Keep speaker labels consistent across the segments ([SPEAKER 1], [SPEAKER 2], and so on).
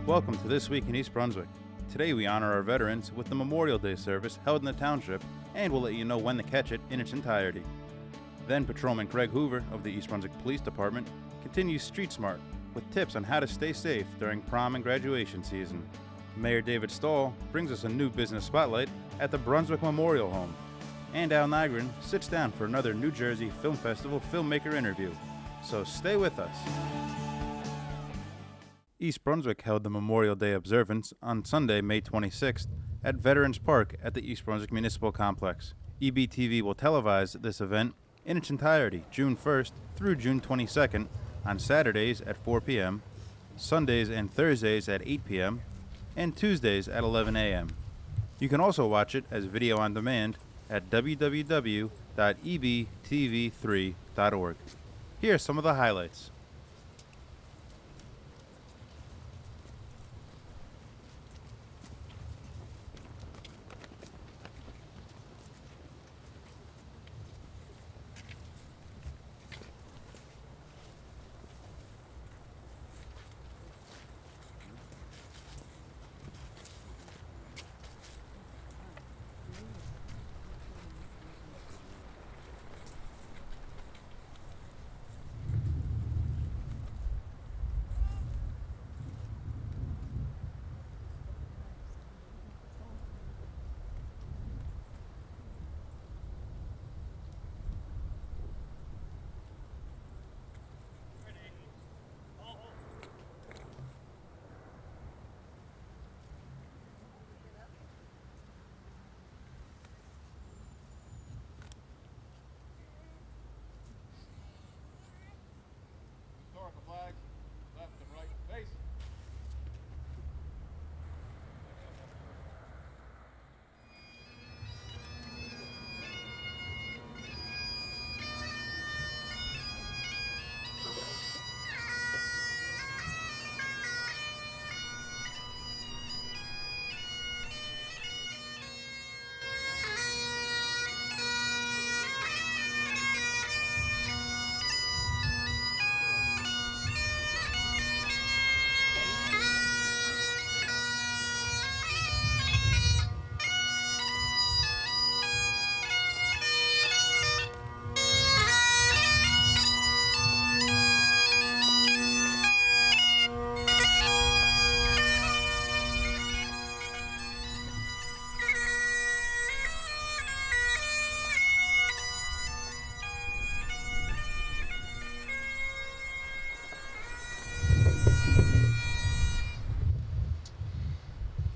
[SPEAKER 1] Welcome to This Week in East Brunswick. Today we honor our veterans with the Memorial Day service held in the township, and we'll let you know when to catch it in its entirety. Then Patrolman Craig Hoover of the East Brunswick Police Department continues Street Smart with tips on how to stay safe during prom and graduation season. Mayor David Stahl brings us a new business spotlight at the Brunswick Memorial Home. And Al Nygren sits down for another New Jersey Film Festival filmmaker interview. So stay with us. East Brunswick held the Memorial Day observance on Sunday, May 26th at Veterans Park at the East Brunswick Municipal Complex. EBTV will televise this event in its entirety June 1st through June 22nd on Saturdays at 4 p.m., Sundays and Thursdays at 8 p.m., and Tuesdays at 11 a.m. You can also watch it as video on demand at www.ebtv3.org. Here are some of the highlights.
[SPEAKER 2] Flag, left and right, face.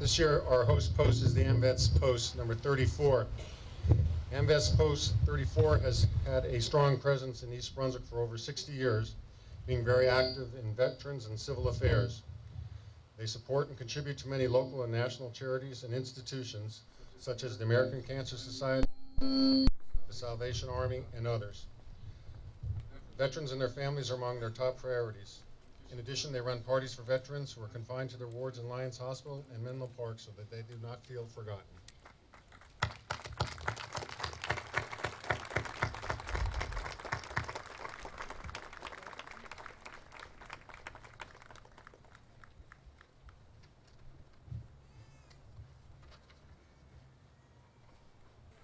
[SPEAKER 2] This year, our host post is the AMVETS post number 34. AMVETS post 34 has had a strong presence in East Brunswick for over 60 years, being very active in veterans and civil affairs. They support and contribute to many local and national charities and institutions, such as the American Cancer Society, the Salvation Army, and others. Veterans and their families are among their top priorities. In addition, they run parties for veterans who are confined to their wards in Lyons Hospital and Menlo Park so that they do not feel forgotten.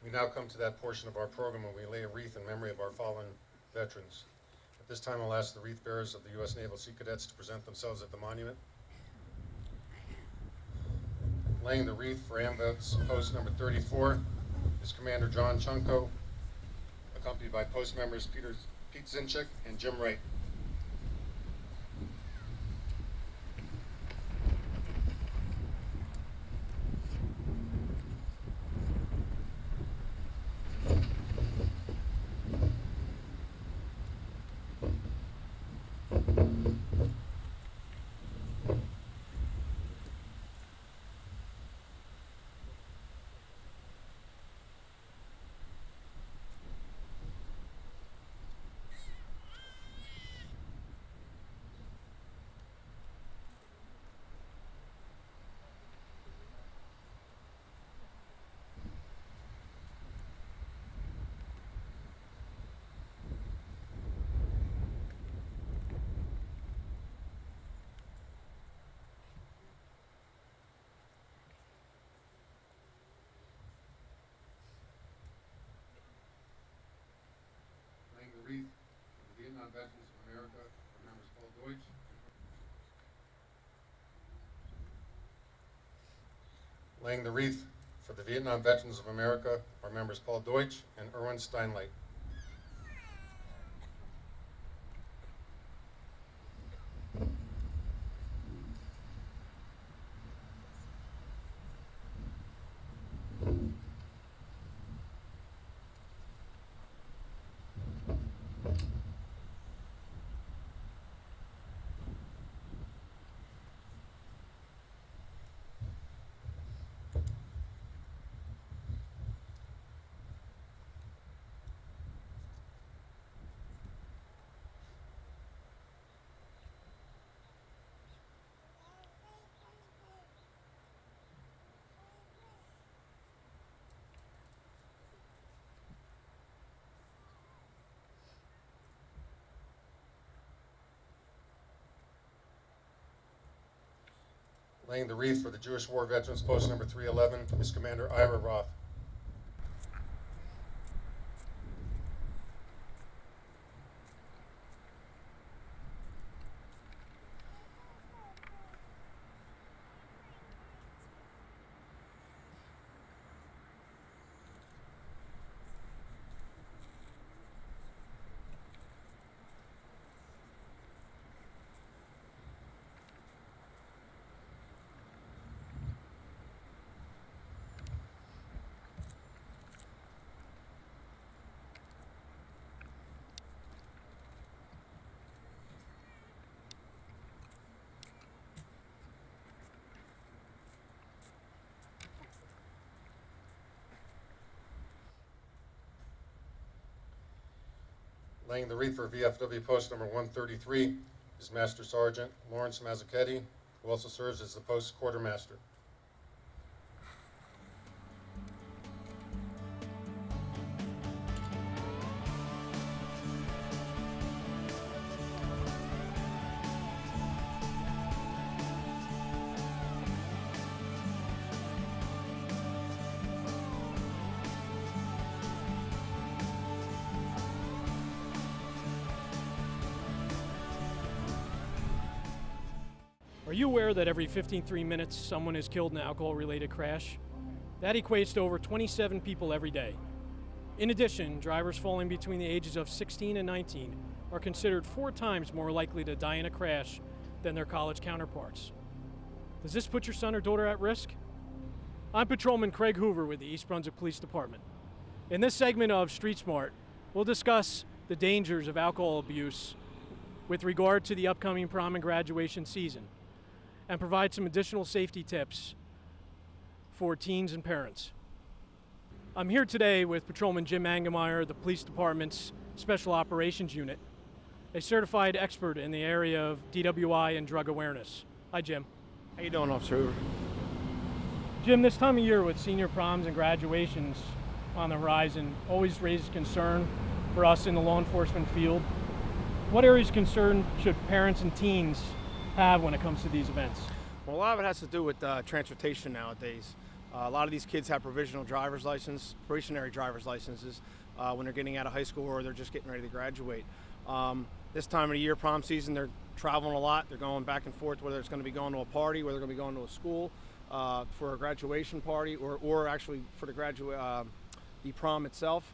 [SPEAKER 2] We now come to that portion of our program when we lay a wreath in memory of our fallen veterans. At this time, I'll ask the wreath bearers of the U.S. Naval Sea Cadets to present themselves at the monument. Laying the wreath for AMVETS post number 34 is Commander John Chunko, accompanied by post members Pete Zinchik and Jim Wright. Vietnam Veterans of America, our members Paul Deutsch. Laying the wreath for the Vietnam Veterans of America, our members Paul Deutsch and Erwin Steinleit. Laying the wreath for the Jewish War Veterans, post number 311, is Commander Ira Roth. Laying the wreath for VFW post number 133 is Master Sergeant Lawrence Mazzuchetti, who also serves as the post quartermaster.
[SPEAKER 3] Are you aware that every 15 minutes someone is killed in an alcohol-related crash? That equates to over 27 people every day. In addition, drivers falling between the ages of 16 and 19 are considered 4 times more likely to die in a crash than their college counterparts. Does this put your son or daughter at risk? I'm Patrolman Craig Hoover with the East Brunswick Police Department. In this segment of Street Smart, we'll discuss the dangers of alcohol abuse with regard to the upcoming prom and graduation season, and provide some additional safety tips for teens and parents. I'm here today with Patrolman Jim Angemeyer, the Police Department's Special Operations Unit, a certified expert in the area of DWI and drug awareness. Hi, Jim.
[SPEAKER 4] How you doing, Officer Hoover?
[SPEAKER 3] Jim, this time of year with senior proms and graduations on the horizon always raises concern for us in the law enforcement field. What areas of concern should parents and teens have when it comes to these events?
[SPEAKER 4] Well, a lot of it has to do with transportation nowadays. A lot of these kids have provisionary driver's licenses when they're getting out of high school or they're just getting ready to graduate. This time of the year, prom season, they're traveling a lot. They're going back and forth, whether it's going to be going to a party, whether they're going to be going to a school for a graduation party, or actually for the prom itself.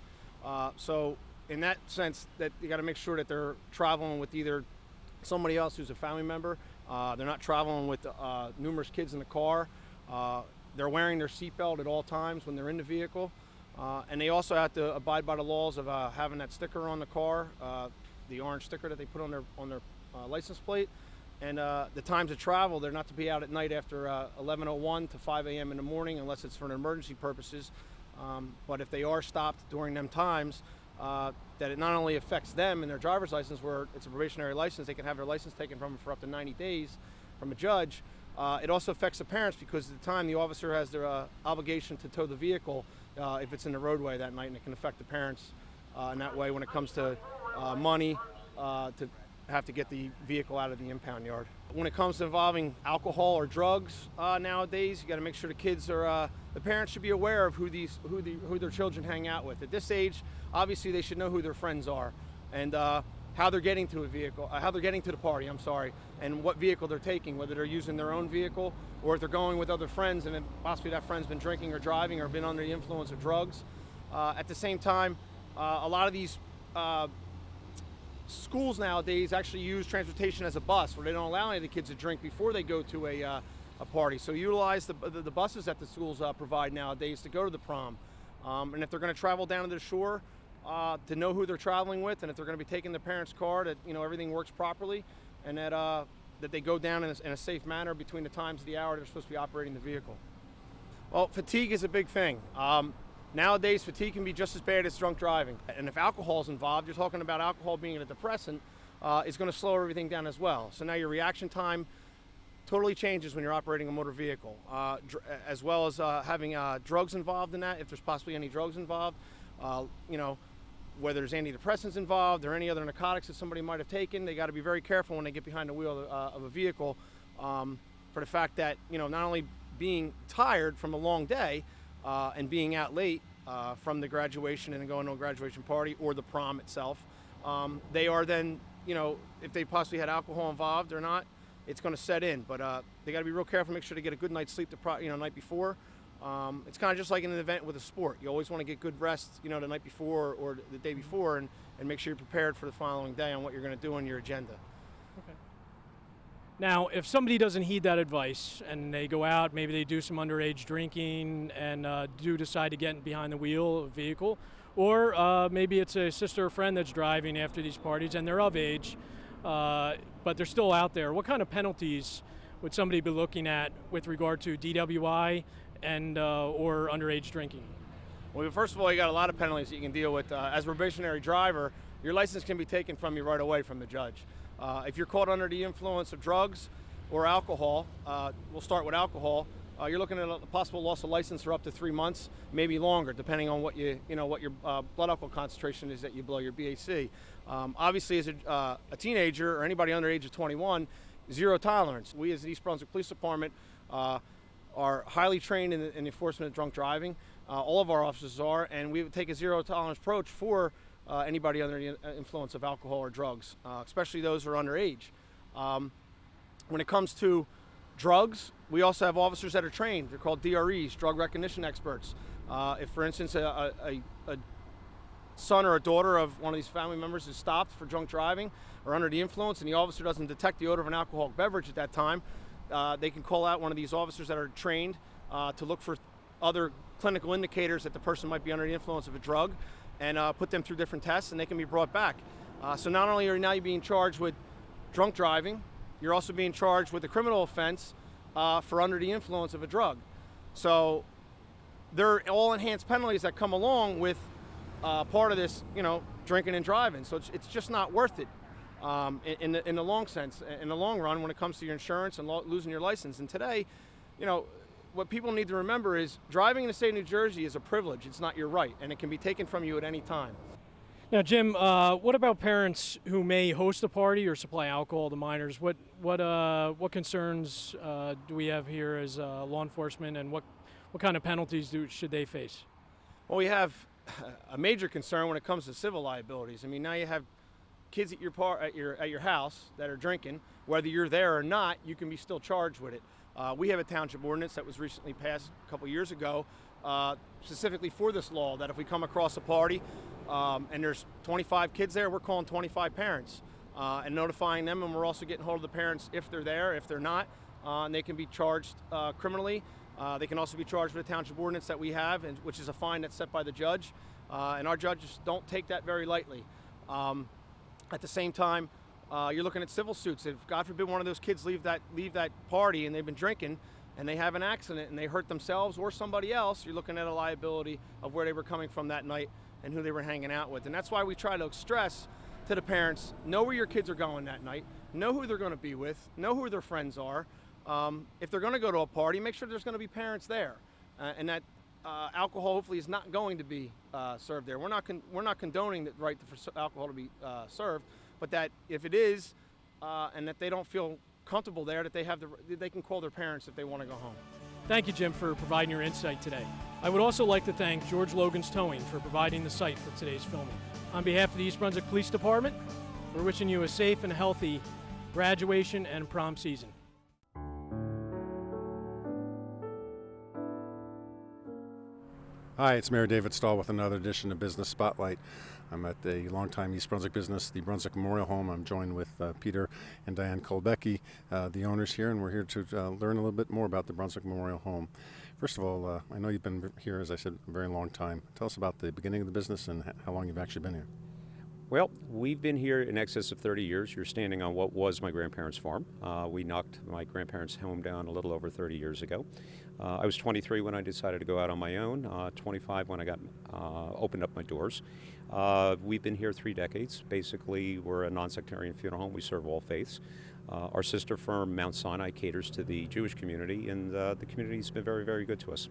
[SPEAKER 4] So in that sense, that you got to make sure that they're traveling with either somebody else who's a family member. They're not traveling with numerous kids in the car. They're wearing their seatbelt at all times when they're in the vehicle. And they also have to abide by the laws of having that sticker on the car, the orange sticker that they put on their license plate. And the times of travel, they're not to be out at night after 11:01 to 5 a.m. in the morning unless it's for emergency purposes. But if they are stopped during them times, that it not only affects them and their driver's license, where it's a probationary license, they can have their license taken from them for up to 90 days from a judge. It also affects the parents because at the time the officer has their obligation to tow the vehicle if it's in the roadway that night, and it can affect the parents in that way when it comes to money to have to get the vehicle out of the impound yard. When it comes to involving alcohol or drugs nowadays, you got to make sure the kids are, the parents should be aware of who their children hang out with. At this age, obviously they should know who their friends are. And how they're getting to a vehicle, how they're getting to the party, I'm sorry, and what vehicle they're taking, whether they're using their own vehicle or if they're going with other friends and then possibly that friend's been drinking or driving or been under the influence of drugs. At the same time, a lot of these schools nowadays actually use transportation as a bus, where they don't allow any of the kids to drink before they go to a party. So utilize the buses that the schools provide nowadays to go to the prom. And if they're going to travel down to the shore, to know who they're traveling with, and if they're going to be taking their parents' car, that everything works properly, and that they go down in a safe manner between the times of the hour they're supposed to be operating the vehicle. Well, fatigue is a big thing. Nowadays, fatigue can be just as bad as drunk driving. And if alcohol is involved, you're talking about alcohol being a depressant, is going to slow everything down as well. So now your reaction time totally changes when you're operating a motor vehicle, as well as having drugs involved in that, if there's possibly any drugs involved. Whether there's antidepressants involved or any other narcotics that somebody might have taken, they got to be very careful when they get behind the wheel of a vehicle, for the fact that, not only being tired from a long day, and being out late from the graduation and going to a graduation party or the prom itself, they are then, if they possibly had alcohol involved or not, it's going to set in. But they got to be real careful, make sure they get a good night's sleep the night before. It's kind of just like in an event with a sport. You always want to get good rest, the night before or the day before, and make sure you're prepared for the following day on what you're going to do on your agenda.
[SPEAKER 3] Okay. Now, if somebody doesn't heed that advice and they go out, maybe they do some underage drinking and do decide to get behind the wheel of a vehicle, or maybe it's a sister or friend that's driving after these parties and they're of age, but they're still out there, what kind of penalties would somebody be looking at with regard to DWI and or underage drinking?
[SPEAKER 4] Well, first of all, you got a lot of penalties that you can deal with. As a probationary driver, your license can be taken from you right away from the judge. If you're caught under the influence of drugs or alcohol, we'll start with alcohol. You're looking at a possible loss of license for up to 3 months, maybe longer, depending on what what your blood alcohol concentration is that you blow, your BAC. Obviously, as a teenager or anybody under the age of 21, zero tolerance. We, as the East Brunswick Police Department, are highly trained in the enforcement of drunk driving. All of our officers are, and we would take a zero tolerance approach for anybody under the influence of alcohol or drugs, especially those who are underage. When it comes to drugs, we also have officers that are trained. They're called DREs, drug recognition experts. If, for instance, a son or a daughter of one of these family members is stopped for drunk driving or under the influence and the officer doesn't detect the odor of an alcoholic beverage at that time, they can call out one of these officers that are trained to look for other clinical indicators that the person might be under the influence of a drug, and put them through different tests, and they can be brought back. So not only are you being charged with drunk driving, you're also being charged with a criminal offense for under the influence of a drug. So they're all enhanced penalties that come along with part of this, drinking and driving. So it's just not worth it in the long sense, in the long run, when it comes to your insurance and losing your license. And today, what people need to remember is driving in the state of New Jersey is a privilege. It's not your right, and it can be taken from you at any time.
[SPEAKER 3] Now, Jim, what about parents who may host a party or supply alcohol to minors? What concerns do we have here as law enforcement, and what kind of penalties should they face?
[SPEAKER 4] Well, we have a major concern when it comes to civil liabilities. I mean, now you have kids at your house that are drinking. Whether you're there or not, you can be still charged with it. We have a township ordinance that was recently passed a couple years ago, specifically for this law, that if we come across a party and there's 25 kids there, we're calling 25 parents and notifying them, and we're also getting hold of the parents if they're there, if they're not, and they can be charged criminally. They can also be charged with a township ordinance that we have, which is a fine that's set by the judge, and our judges don't take that very lightly. At the same time, you're looking at civil suits. If, God forbid, one of those kids leave that party and they've been drinking and they have an accident and they hurt themselves or somebody else, you're looking at a liability of where they were coming from that night and who they were hanging out with. And that's why we try to stress to the parents, know where your kids are going that night, know who they're going to be with, know who their friends are. If they're going to go to a party, make sure there's going to be parents there, and that alcohol hopefully is not going to be served there. We're not condoning the right for alcohol to be served, but that if it is, and that they don't feel comfortable there, that they can call their parents if they want to go home.
[SPEAKER 3] Thank you, Jim, for providing your insight today. I would also like to thank George Logan's Towing for providing the site for today's filming. On behalf of the East Brunswick Police Department, We're wishing you a safe and healthy graduation and prom season.
[SPEAKER 5] Hi, it's Mayor David Stahl with another edition of Business Spotlight. I'm at the longtime East Brunswick business, the Brunswick Memorial Home. I'm joined with Peter and Diane Kolbecki, the owners here, and we're here to learn a little bit more about the Brunswick Memorial Home. First of all, I know you've been here, as I said, a very long time. Tell us about the beginning of the business and how long you've actually been here.
[SPEAKER 6] Well, we've been here in excess of 30 years. You're standing on what was my grandparents' farm. We knocked my grandparents' home down a little over 30 years ago. I was 23 when I decided to go out on my own, 25 when I got opened up my doors. We've been here 3 decades. Basically, we're a non-sectarian funeral home. We serve all faiths. Our sister firm, Mount Sinai, caters to the Jewish community, and the community's been very, very good to us.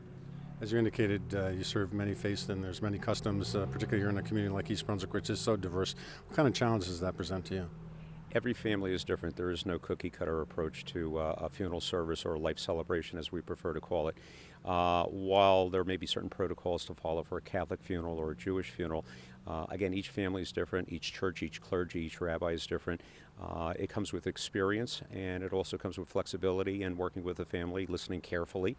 [SPEAKER 5] As you indicated, you serve many faiths and there's many customs, particularly here in a community like East Brunswick, which is so diverse. What kind of challenges does that present to you?
[SPEAKER 6] Every family is different. There is no cookie-cutter approach to a funeral service or a life celebration, as we prefer to call it. While there may be certain protocols to follow for a Catholic funeral or a Jewish funeral, again, each family is different, each church, each clergy, each rabbi is different. It comes with experience, and it also comes with flexibility and working with the family, listening carefully,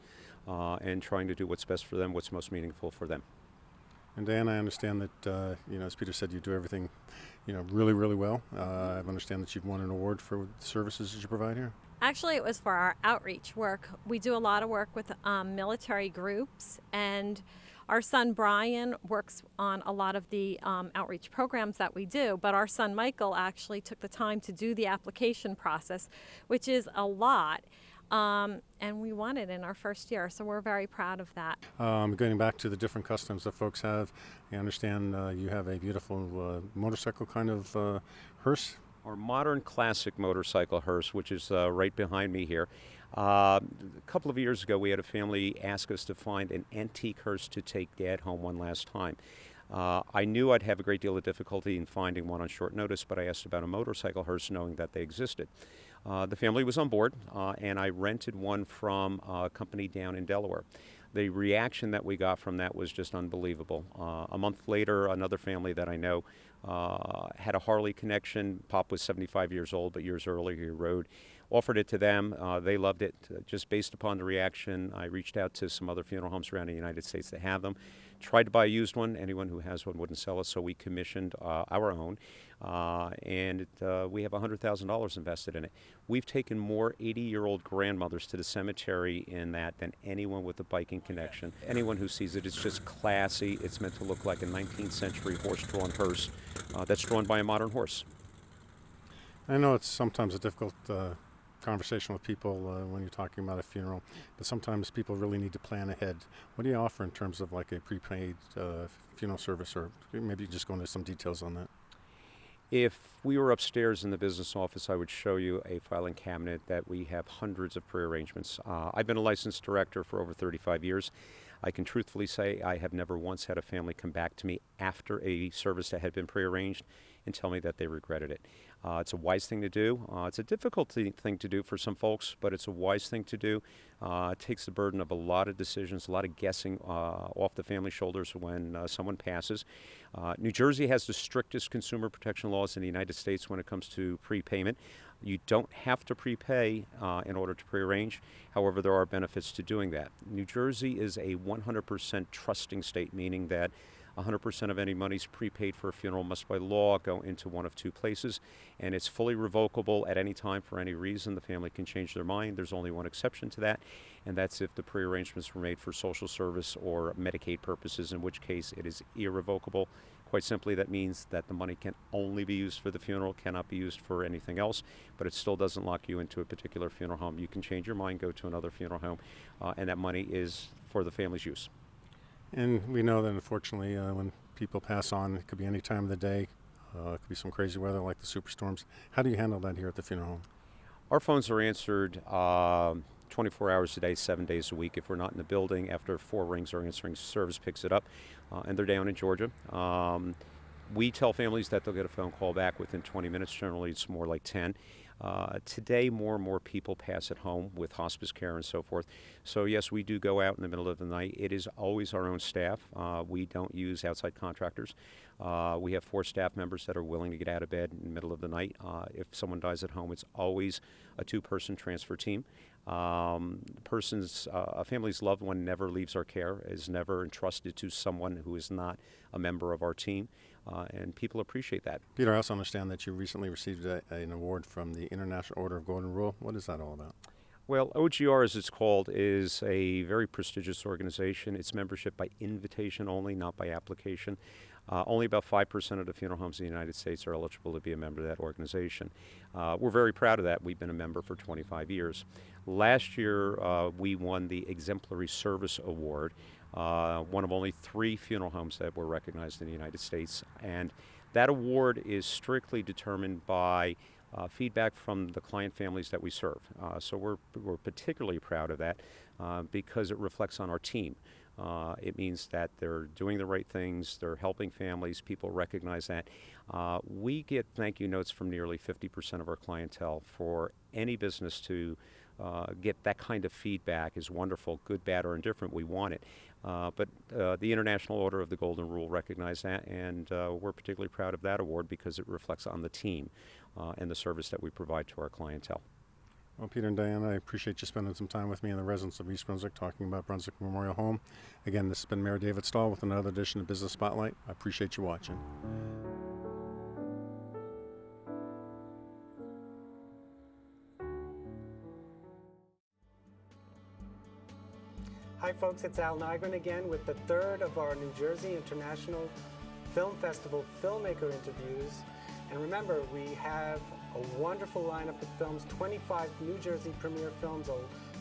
[SPEAKER 6] and trying to do what's best for them, what's most meaningful for them.
[SPEAKER 5] And Dan, I understand that, as Peter said, you do everything, really, really well. I understand that you've won an award for the services that you provide here.
[SPEAKER 7] Actually, it was for our outreach work. We do a lot of work with military groups, and our son Brian works on a lot of the outreach programs that we do, but our son Michael actually took the time to do the application process, which is a lot. And we won it in our first year, so we're very proud of that.
[SPEAKER 5] Going back to the different customs that folks have, I understand you have a beautiful motorcycle kind of hearse.
[SPEAKER 6] Our modern classic motorcycle hearse, which is right behind me here. A couple of years ago, we had a family ask us to find an antique hearse to take Dad home one last time. I knew I'd have a great deal of difficulty in finding one on short notice, but I asked about a motorcycle hearse knowing that they existed. The family was on board, and I rented one from a company down in Delaware. The reaction that we got from that was just unbelievable. A month later, another family that I know had a Harley connection. Pop was 75 years old, but years earlier he rode. Offered it to them. They loved it. Just based upon the reaction, I reached out to some other funeral homes around the United States that have them. Tried to buy a used one. Anyone who has one wouldn't sell it, so we commissioned our own. And we have $100,000 invested in it. We've taken more 80-year-old grandmothers to the cemetery in that than anyone with a biking connection. Anyone who sees it, it's just classy. It's meant to look like a 19th century horse-drawn hearse that's drawn by a modern horse.
[SPEAKER 5] I know it's sometimes a difficult conversation with people when you're talking about a funeral, but sometimes people really need to plan ahead. What do you offer in terms of like a prepaid funeral service, or maybe just go into some details on that?
[SPEAKER 6] If we were upstairs in the business office, I would show you a filing cabinet that we have hundreds of prearrangements. I've been a licensed director for over 35 years. I can truthfully say I have never once had a family come back to me after a service that had been prearranged and tell me that they regretted it. It's a wise thing to do. It's a difficult thing to do for some folks, but it's a wise thing to do. It takes the burden of a lot of decisions, a lot of guessing off the family's shoulders when someone passes. New Jersey has the strictest consumer protection laws in the United States when it comes to prepayment. You don't have to prepay in order to prearrange. However, there are benefits to doing that. New Jersey is a 100% trusting state, meaning that 100% of any monies prepaid for a funeral must by law go into one of two places, and it's fully revocable at any time for any reason. The family can change their mind. There's only one exception to that, and that's if the prearrangements were made for social service or Medicaid purposes, in which case it is irrevocable. Quite simply, that means that the money can only be used for the funeral, cannot be used for anything else, but it still doesn't lock you into a particular funeral home. You can change your mind, go to another funeral home, and that money is for the family's use.
[SPEAKER 5] And we know that unfortunately when people pass on, it could be any time of the day. It could be some crazy weather like the superstorms. How do you handle that here at the funeral home?
[SPEAKER 6] Our phones are answered 24 hours a day, 7 days a week. If we're not in the building, after 4 rings, our answering service picks it up, and they're down in Georgia. We tell families that they'll get a phone call back within 20 minutes. Generally, it's more like 10. Today, more and more people pass at home with hospice care and so forth. So yes, we do go out in the middle of the night. It is always our own staff. We don't use outside contractors. We have 4 staff members that are willing to get out of bed in the middle of the night. If someone dies at home, it's always a 2-person transfer team. A family's loved one never leaves our care, is never entrusted to someone who is not a member of our team, and people appreciate that.
[SPEAKER 5] Peter, I also understand that you recently received an award from the International Order of Golden Rule. What is that all about?
[SPEAKER 6] Well, OGR, as it's called, is a very prestigious organization. It's membership by invitation only, not by application. Only about 5% of the funeral homes in the United States are eligible to be a member of that organization. We're very proud of that. We've been a member for 25 years. Last year, we won the Exemplary Service Award, one of only 3 funeral homes that were recognized in the United States. And that award is strictly determined by feedback from the client families that we serve. So we're particularly proud of that because it reflects on our team. It means that they're doing the right things, they're helping families, people recognize that. We get thank you notes from nearly 50% of our clientele. For any business to get that kind of feedback is wonderful, good, bad, or indifferent. We want it. But the International Order of the Golden Rule recognized that, and we're particularly proud of that award because it reflects on the team and the service that we provide to our clientele.
[SPEAKER 5] Well, Peter and Diane, I appreciate you spending some time with me in the residence of East Brunswick talking about Brunswick Memorial Home. Again, this has been Mayor David Stahl with another edition of Business Spotlight. I appreciate you watching.
[SPEAKER 8] Hi folks, it's Al Nygren again with the 3rd of our New Jersey International Film Festival filmmaker interviews. And remember, we have a wonderful lineup of films, 25 New Jersey premiere films,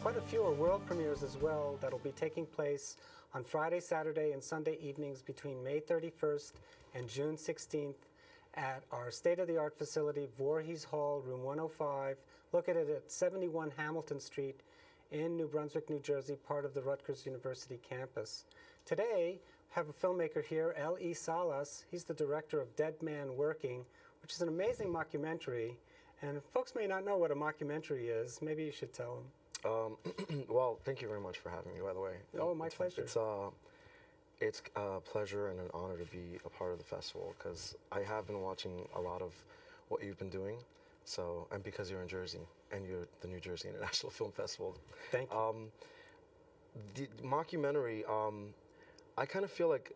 [SPEAKER 8] quite a few are world premieres as well, that'll be taking place on Friday, Saturday, and Sunday evenings between May 31st and June 16th at our state-of-the-art facility, Voorhees Hall, room 105, located at 71 Hamilton Street in New Brunswick, New Jersey, part of the Rutgers University campus. Today, I have a filmmaker here, L.E. Salas. He's the director of Dead Man Working, which is an amazing mockumentary. And folks may not know what a mockumentary is. Maybe you should tell them.
[SPEAKER 9] Well, thank you very much for having me, by the way.
[SPEAKER 8] Oh, my pleasure.
[SPEAKER 9] It's a pleasure and an honor to be a part of the festival because I have been watching a lot of what you've been doing. So, and because you're in Jersey and you're the New Jersey International Film Festival.
[SPEAKER 8] Thank you.
[SPEAKER 9] The mockumentary, I kind of feel like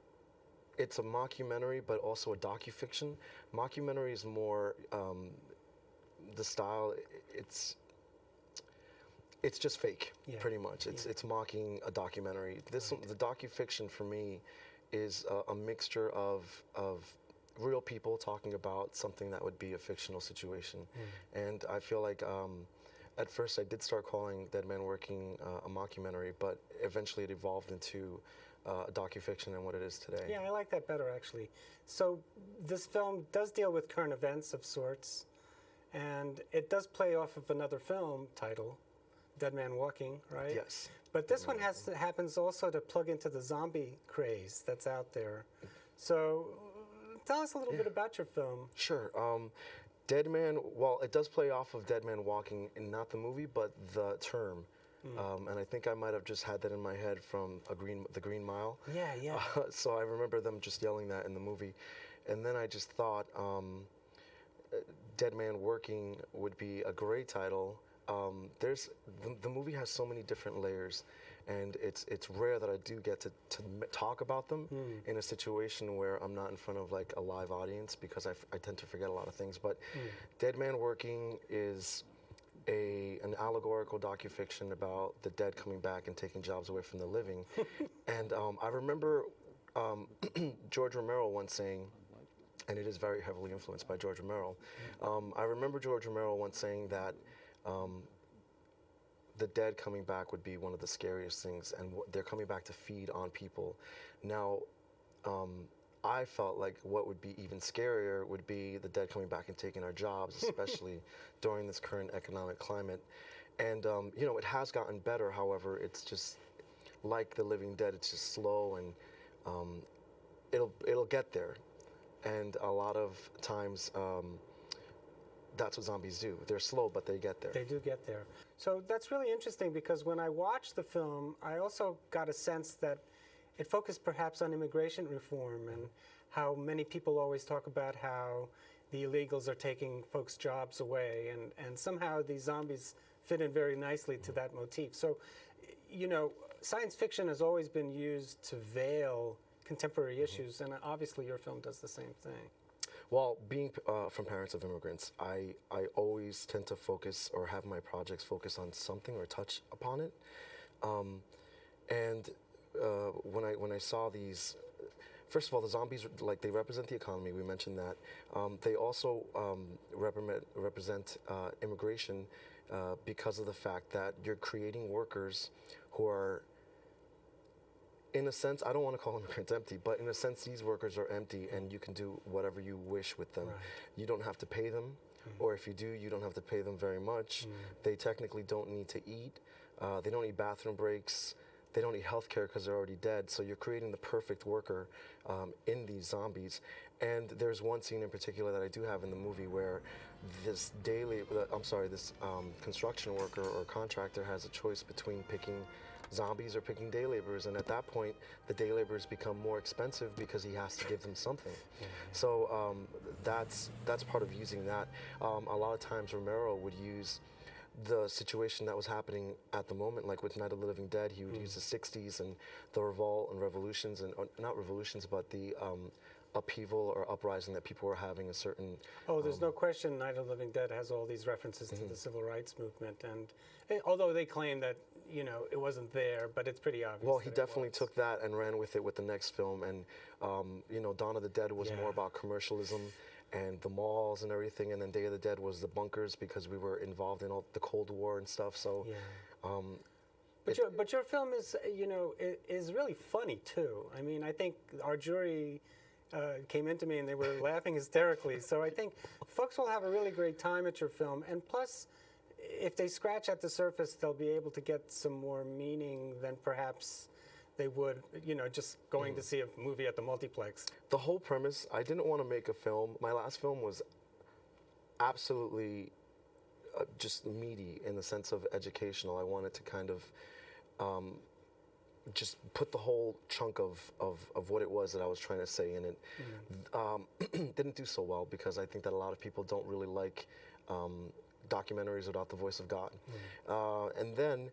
[SPEAKER 9] it's a mockumentary, but also a docufiction. Mockumentary is more the style. It's just fake, pretty much. It's mocking a documentary. The docufiction for me is a mixture of real people talking about something that would be a fictional situation. And I feel like at first I did start calling Dead Man Working a mockumentary, but eventually it evolved into a docufiction and what it is today.
[SPEAKER 8] Yeah, I like that better, actually. So this film does deal with current events of sorts, and it does play off of another film title, Dead Man Walking, right?
[SPEAKER 9] Yes.
[SPEAKER 8] But this one happens also to plug into the zombie craze that's out there. So tell us a little bit about your film.
[SPEAKER 9] Sure. Dead Man, well, it does play off of Dead Man Walking, not the movie, but the term. And I think I might have just had that in my head from the Green Mile.
[SPEAKER 8] Yeah, yeah.
[SPEAKER 9] So I remember them just yelling that in the movie. And then I just thought Dead Man Working would be a great title. The movie has so many different layers, and it's rare that I do get to talk about them in a situation where I'm not in front of like a live audience because I tend to forget a lot of things. But Dead Man Working is an allegorical docufiction about the dead coming back and taking jobs away from the living. And I remember George Romero once saying, and it is very heavily influenced by George Romero, I remember George Romero once saying that the dead coming back would be one of the scariest things, and they're coming back to feed on people. Now, I felt like what would be even scarier would be the dead coming back and taking our jobs, especially during this current economic climate. And, you know, it has gotten better. However, it's just like the living dead. It's just slow, and it'll get there. and a lot of times that's what zombies do. They're slow, but they get there.
[SPEAKER 8] They do get there. So that's really interesting, because when I watched the film, I also got a sense that it focused perhaps on immigration reform and how many people always talk about how the illegals are taking folks' jobs away, and somehow these zombies fit in very nicely to that motif. So, you know, science fiction has always been used to veil contemporary issues, and obviously your film does the same thing.
[SPEAKER 9] Well, being from parents of immigrants, I always tend to focus or have my projects focus on something or touch upon it. When I saw these, first of all, the zombies, like, they represent the economy. We mentioned that. They also represent immigration because of the fact that you're creating workers who are, in a sense, I don't want to call immigrants empty, but in a sense, these workers are empty, and you can do whatever you wish with them. Right. You don't have to pay them, or if you do, you don't have to pay them very much. They technically don't need to eat. They don't need bathroom breaks. They don't need health care because they're already dead. So you're creating the perfect worker in these zombies. And there's one scene in particular that I do have in the movie where this construction worker or contractor has a choice between picking zombies or picking day laborers, and at that point the day laborers become more expensive because he has to give them something. So that's part of using that. A lot of times Romero would use the situation that was happening at the moment, like with Night of the Living Dead. He would use the 60s and the revolt and revolutions, and not revolutions, but the upheaval or uprising that people were having a certain...
[SPEAKER 8] Oh, there's no question Night of the Living Dead has all these references to the civil rights movement, and although they claim that, you know, it wasn't there, but it's pretty obvious.
[SPEAKER 9] Well, he definitely took that and ran with it with the next film, and you know, Dawn of the Dead was more about commercialism and the malls and everything, and then Day of the Dead was the bunkers because we were involved in all the Cold War and stuff. So,
[SPEAKER 8] but your film is, you know, is really funny too. I mean, I think our jury came into me and they were laughing hysterically. So I think folks will have a really great time at your film, and plus, if they scratch at the surface, they'll be able to get some more meaning than perhaps they would, you know, just going to see a movie at the multiplex.
[SPEAKER 9] The whole premise, I didn't want to make a film. My last film was absolutely just meaty in the sense of educational. I wanted to kind of just put the whole chunk of what it was that I was trying to say in it. Didn't do so well because I think that a lot of people don't really like documentaries without the voice of God. And then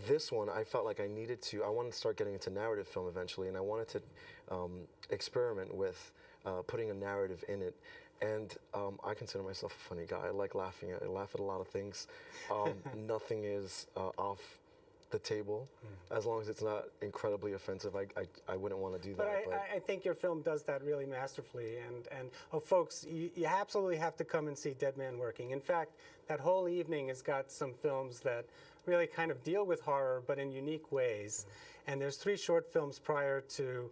[SPEAKER 9] this one, I felt like I wanted to start getting into narrative film eventually, and I wanted to experiment with putting a narrative in it. And I consider myself a funny guy. I like laughing. I laugh at a lot of things. Nothing is off the table, as long as it's not incredibly offensive. I wouldn't want to do that.
[SPEAKER 8] But I think your film does that really masterfully. And folks, you absolutely have to come and see Dead Man Working. In fact, that whole evening has got some films that really kind of deal with horror, but in unique ways. And there's 3 short films prior to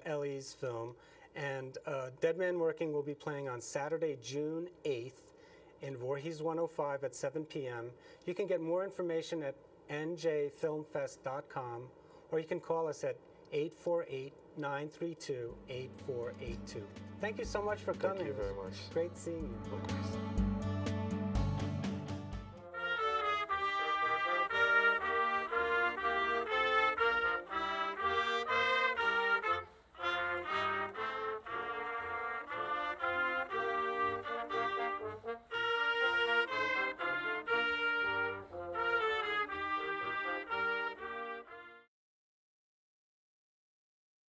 [SPEAKER 8] Ellie's film. And Dead Man Working will be playing on Saturday, June 8th in Voorhees 105 at 7 p.m. You can get more information at njfilmfest.com, or you can call us at 848-932-8482. Thank you so much for coming.
[SPEAKER 9] Thank you very much.
[SPEAKER 8] Great seeing you.
[SPEAKER 9] Likewise.